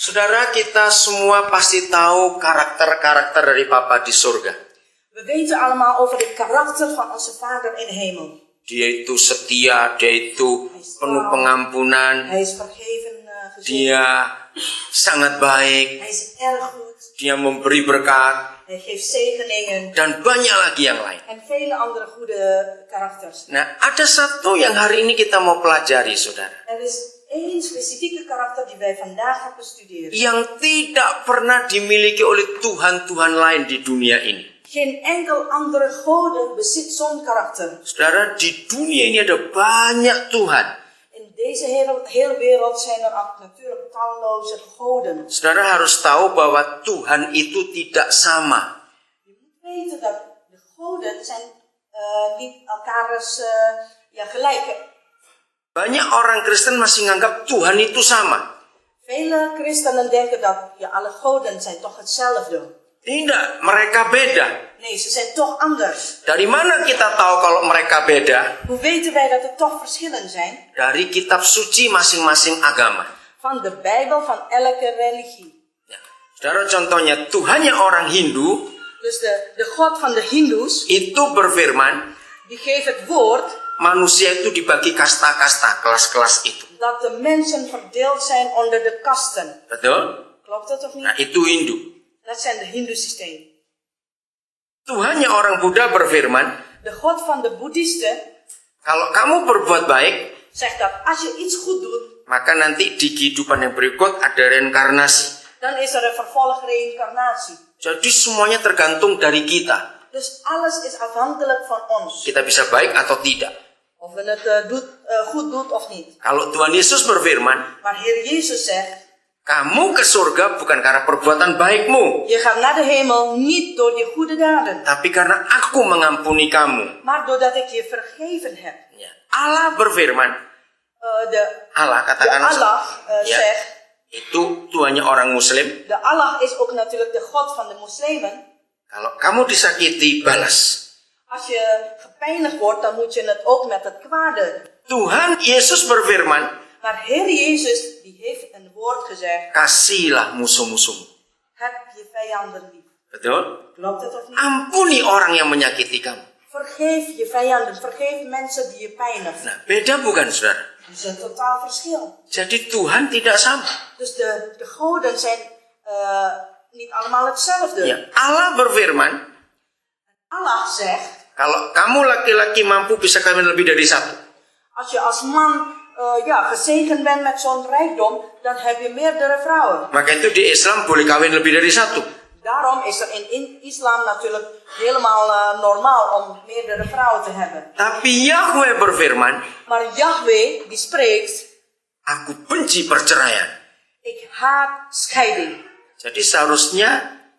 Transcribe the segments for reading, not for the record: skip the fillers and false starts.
Saudara, kita semua pasti tahu karakter-karakter dari Bapa di surga. We weten allemaal over de karakter van onze Vader in de hemel. Dia itu setia, dia itu penuh pengampunan, Hij is vergeven, gezegend. dia sangat baik, Hij is erg goed. dia memberi berkat, Hij geeft zegeningen. dan banyak lagi yang lain. En vele andere goede karakters. Nah, ada satu yang hari ini kita mau pelajari, saudara. Er is één specifieke karakter die wij vandaag gaan bestuderen. Yang tidak pernah dimiliki oleh Tuhan-Tuhan lain di dunia ini. Geen enkel andere goden bezit zo'n karakter. Saudara, di dunia ini ada banyak Tuhan. In deze hele wereld zijn er natuurlijk talloze goden. Saudara harus tahu bahwa Tuhan itu tidak sama. Je moet weten dat de goden zijn niet elkaars gelijk. Banyak orang Kristen masih menganggap Tuhan itu sama. Vele christenen denken dat alle goden zijn toch hetzelfde. Tidak, mereka beda. Nee, ze zijn toch anders. Dari mana kita tahu kalau mereka beda? Hoe weten wij dat er toch verschillen zijn? Dari kitab suci masing-masing agama. Van de Bijbel van elke religie. Ya. Saudara, contohnya Tuhannya orang Hindu Dus de God van de Hindoes, itu berfirman, die geeft het woord manusia itu dibagi kasta-kasta, kelas-kelas itu. dat de mensen verdeeld zijn onder de kasten. Betul? Klopt dat of niet? Nah, itu Hindu. Dat zijn de Hindoe-systeem. Tuhannya orang Buddha berfirman, De God van de Boeddhisten kalau kamu berbuat baik, zegt dat als je iets goed doet, maka nanti di kehidupan yang berikut ada reinkarnasi. dan is er een vervolg reïncarnatie. Jadi semuanya tergantung dari kita. Dus alles is afhankelijk van ons. Kita bisa baik atau tidak. Of we het goed doen of niet. Kalau Tuhan Yesus berfirman, Maar Heer Jezus zegt, kamu ke surga bukan karena perbuatan baikmu, je gaat naar de hemel niet door je goede daden, tapi karena aku mengampuni kamu. maar doordat ik je vergeven heb. Ya. Allah berfirman, Allah De katakan Allah ya, zegt, itu Tuhannya orang Muslim. de Allah is ook natuurlijk de God van de moslimen. Kalau kamu disakiti, balas. Als je gepijnigd wordt, dan moet je het ook met het kwade. Tuhan Yesus berfirman, Maar Heer Jezus, die heeft een woord gezegd, kasihilah musuh-musuhmu. heb je vijanden lief. Betul? Klopt het of niet? Ampuni orang yang menyakiti kamu. Vergeef je vijanden, vergeef mensen die je pijnigen. Nah, beda bukan, saudara? Dat is een totaal verschil. Jadi Tuhan tidak sama. Dus de goden zijn niet allemaal hetzelfde. Ya, Allah berfirman, Allah zegt, kalau kamu laki-laki mampu bisa kawin lebih dari satu. als je als man gezegend bent met zo'n rijkdom, dan heb je meerdere vrouwen. Maka itu di Islam boleh kawin lebih dari satu. Daarom is er in islam natuurlijk helemaal normaal om meerdere vrouwen te hebben. Tapi Yahweh berfirman, Maar Yahweh die spreekt, aku benci perceraian. ik haat scheiding. Jadi seharusnya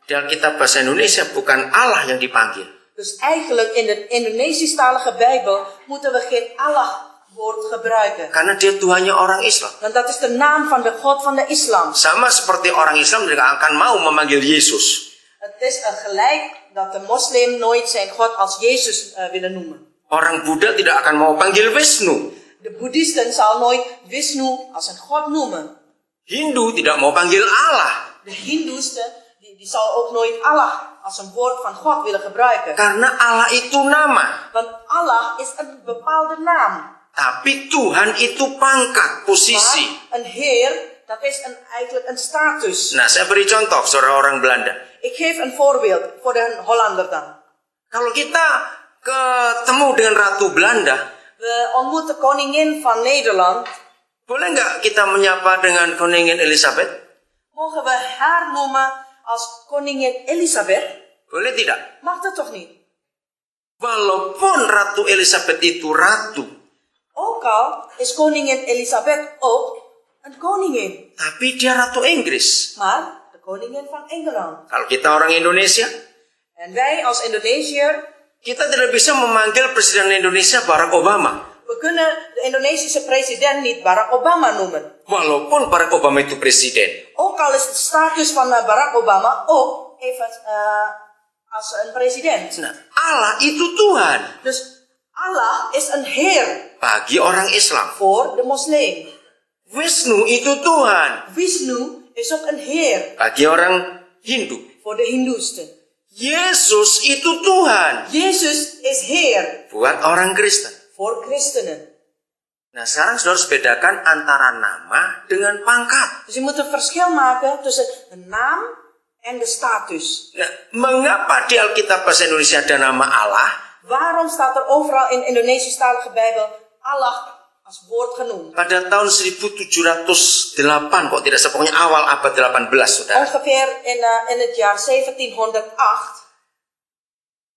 di Alkitab bahasa Indonesia bukan Allah yang dipanggil. Dus eigenlijk in de Indonesisch-talige Bijbel moeten we geen Allah woord gebruiken. Karena dia Tuhannya orang Islam. Want dat is de naam van de God van de islam. Sama seperti orang Islam tidak akan mau memanggil Yesus. Het is gelijk dat de moslim nooit zijn God als Jezus willen noemen. Orang Buddha tidak akan mau panggil Wisnu. De boeddhisten zal nooit Vishnu als een God noemen. Hindu tidak mau panggil Allah. De hindoesten die zal ook nooit Allah als een woord van God willen gebruiken. Karena Allah itu nama. Want Allah is een bepaalde naam. Tapi Tuhan itu pangkat, posisi. Maar een Heer, dat is eigenlijk een status. Nah, saya beri contoh, saudara orang Belanda. Ik geef een voorbeeld voor de Hollander dan. Kalau kita ketemu dengan Ratu Belanda, We ontmoeten koningin van Nederland. boleh nggak kita menyapa dengan Koningin Elizabeth? Mogen we haar noemen als koningin Elisabeth? Boleh tidak? Mag dat toch niet? Walaupun Ratu Elizabeth itu ratu, Ook al is koningin Elisabeth ook een koningin. tapi dia Ratu Inggris. Maar de koningin van Engeland. Kalau kita orang Indonesia, En wij als Indonesiër, kita tidak bisa memanggil Presiden Indonesia Barack Obama. we kunnen de Indonesische president niet Barack Obama noemen. Walaupun Barack Obama itu presiden. Ook al is de status van Barack Obama ook even als een president. Nah, Allah itu Tuhan Dus Allah is een Heer bagi orang Islam. voor de moslim. Wisnu itu Tuhan Vishnu is ook een Heer bagi orang Hindu. voor de Hindoesten. Yesus itu Tuhan Jezus is Heer buat orang Kristen. voor christenen. Nah, sekarang saudara harus bedakan antara nama dengan pangkat. Dus je moet een verschil maken tussen de naam en de status. Nah, mengapa di Alkitab bahasa Indonesia ada nama Allah? Waarom staat er overal in de Indonesisch-talige Bijbel Allah als woord genoemd? Pada tahun 1708, kok tidak salah, pokoknya awal abad 18, saudara. Ongeveer in het jaar 1708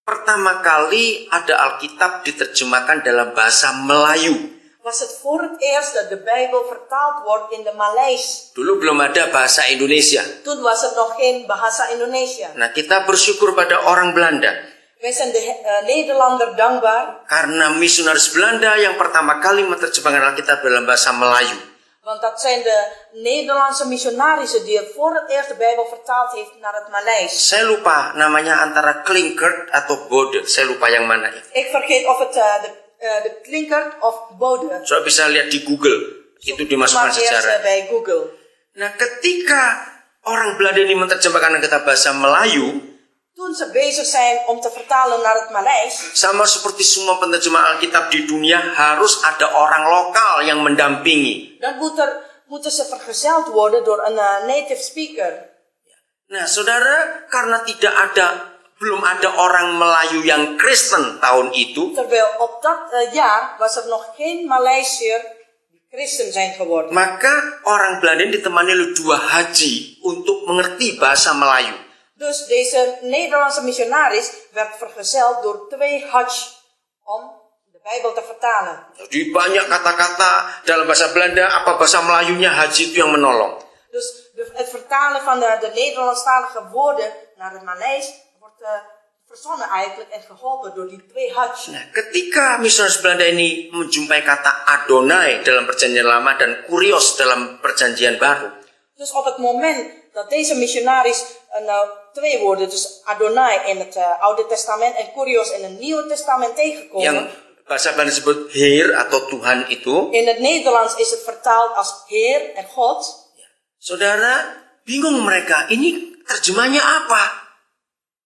Pertama kali ada Alkitab diterjemahkan dalam bahasa Melayu. was het voor het eerst dat de Bijbel vertaald wordt in de Maleis. Dulu belum ada bahasa Indonesia. Toen was er nog geen bahasa Indonesia. Nah, kita bersyukur pada orang Belanda. Wij zijn de Nederlander dankbaar, Karena misionaris Belanda yang pertama kali menerjemahkan Alkitab dalam bahasa Melayu. want dat zijn de Nederlandse missionarissen die voor het eerst de Bijbel vertaald heeft naar het Maleis. Saya lupa namanya antara Klinkert atau Bode. Saya lupa yang mana itu. Ik vergeet of het de Klinkert of Bode. Saya bisa lihat di Google. Itu dimasukkan Maar eerst secara. bij Google. Nah, ketika orang Belanda ini menerjemahkan Alkitab bahasa Melayu, Toen ze bezig zijn om te vertalen naar het Maleis, sama seperti semua penerjemah Alkitab di dunia, harus ada orang lokal yang mendampingi. dan moeten ze vergezeld worden door een native speaker. Nah, saudara, karena belum ada orang Melayu yang Kristen tahun itu, Terwijl op dat jaar was er nog geen Maleisiër die christen zijn geworden. maka orang Belanda ini ditemani oleh 2 haji untuk mengerti bahasa Melayu. Dus deze Nederlandse missionaris werd vergezeld door 2 hajj om de Bijbel te vertalen. Jadi banyak kata-kata dalam bahasa Belanda, apa bahasa Melayunya haji itu yang menolong. Dus het vertalen van de Nederlandstalige woorden naar het Maleis wordt verzonnen eigenlijk en geholpen door die 2 hajj. Nah, ketika misionaris Belanda ini menjumpai kata Adonai dalam perjanjian lama dan Kurios dalam perjanjian baru, Dus op het moment dat deze missionaris 2 woorden, dus Adonai in het Oude Testament en Kurios in het Nieuwe Testament tegenkomen. yang bahasa Belanda disebut Heer atau Tuhan itu, In het Nederlands is het vertaald als Heer en God. saudara, bingung mereka, ini terjemahnya apa?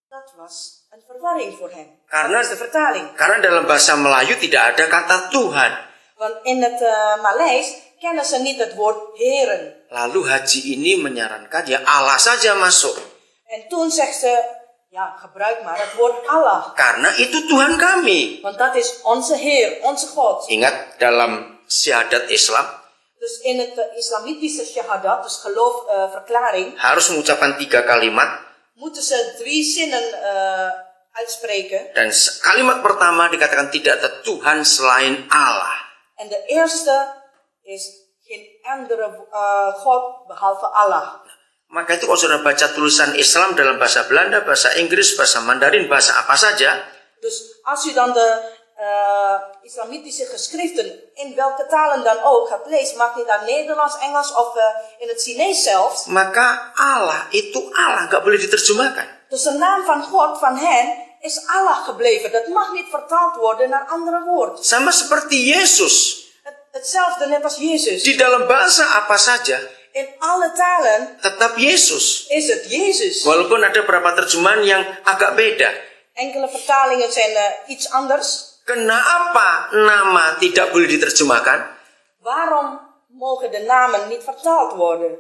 Dat was een verwarring voor hen. Karena- Dat is de vertaling. Karena dalam bahasa Melayu tidak ada kata Tuhan. Want in het Maleis kennen ze niet het woord Heren. Lalu haji ini menyarankan ya Allah saja masuk. En toen zegt ze, ja, gebruik maar het woord Allah. Karena itu Tuhan kami. Want dat is onze Heer, onze God. Ingat dalam syahadat Islam, Dus in het islamitische shahadat, dus geloofverklaring, harus mengucapkan 3 kalimat. moeten ze 3 zinnen uitspreken. Dan kalimat pertama dikatakan tidak ada Tuhan selain Allah. En de eerste is geen andere God behalve Allah. Maka itu kalau saudara baca tulisan Islam dalam bahasa Belanda, bahasa Inggris, bahasa Mandarin, bahasa apa saja, Dus als u dan de islamitische geschriften in welke talen dan ook gaat lezen, maakt niet uit Nederlands, Engels of in het Chinees zelfs. maka Allah itu Allah, nggak boleh diterjemahkan. Dus de naam van God van hen is Allah gebleven. Dat mag niet vertaald worden naar andere woord. Sama seperti Yesus. Hetzelfde net als Jezus. Di dalam bahasa apa saja, In alle talen tetap Yesus. is het Jezus. Walaupun ada beberapa terjemahan yang agak beda. Enkele vertalingen zijn iets anders. Kenapa nama tidak boleh diterjemahkan? Waarom mogen de namen niet vertaald worden?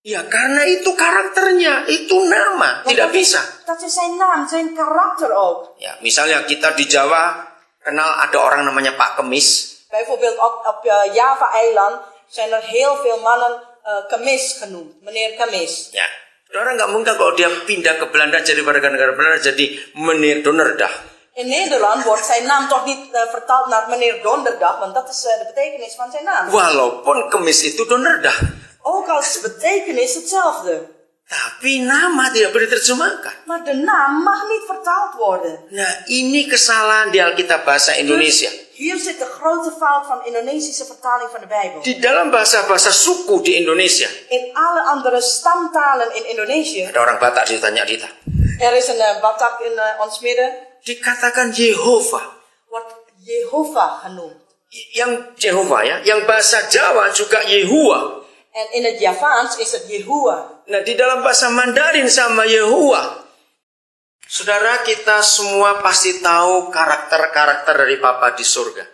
Ya karena itu karakternya, itu nama, Want tidak bisa. dat is zijn naam, zijn karakter ook. Ya, misalnya kita di Jawa kenal ada orang namanya Pak Kemis. Bijvoorbeeld op Java-eiland zijn er heel veel mannen Kemis genoemd. Meneer Kemis. Ya, orang nggak mungkin kalau dia pindah ke Belanda jadi warga negara Belanda jadi meneer Donderdag. In Nederland wordt zijn naam toch niet vertaald naar meneer Donderdag, want dat is de betekenis van zijn naam. Walaupun Kemis itu Donderdag, Ook als betekenis hetzelfde. tapi nama tidak boleh diterjemahkan. Maar de naam mag niet vertaald worden. Nah, ini kesalahan di Alkitab bahasa Indonesia. Hier zit de grote fout van de Indonesische vertaling van de Bijbel. Di dalam bahasa-bahasa suku di Indonesia, In alle andere stamtalen in Indonesië, ada orang Batak ditanya Dita, er is een Batak in ons midden, dikatakan Yehova. wordt Jehovah genoemd. Yang Jehovah ya, yang bahasa Jawa juga Yehuwa. En in het Javaans is het Yahuwah. Nah, di dalam bahasa Mandarin sama Yehuwa, saudara kita semua pasti tahu karakter-karakter dari Bapa di surga.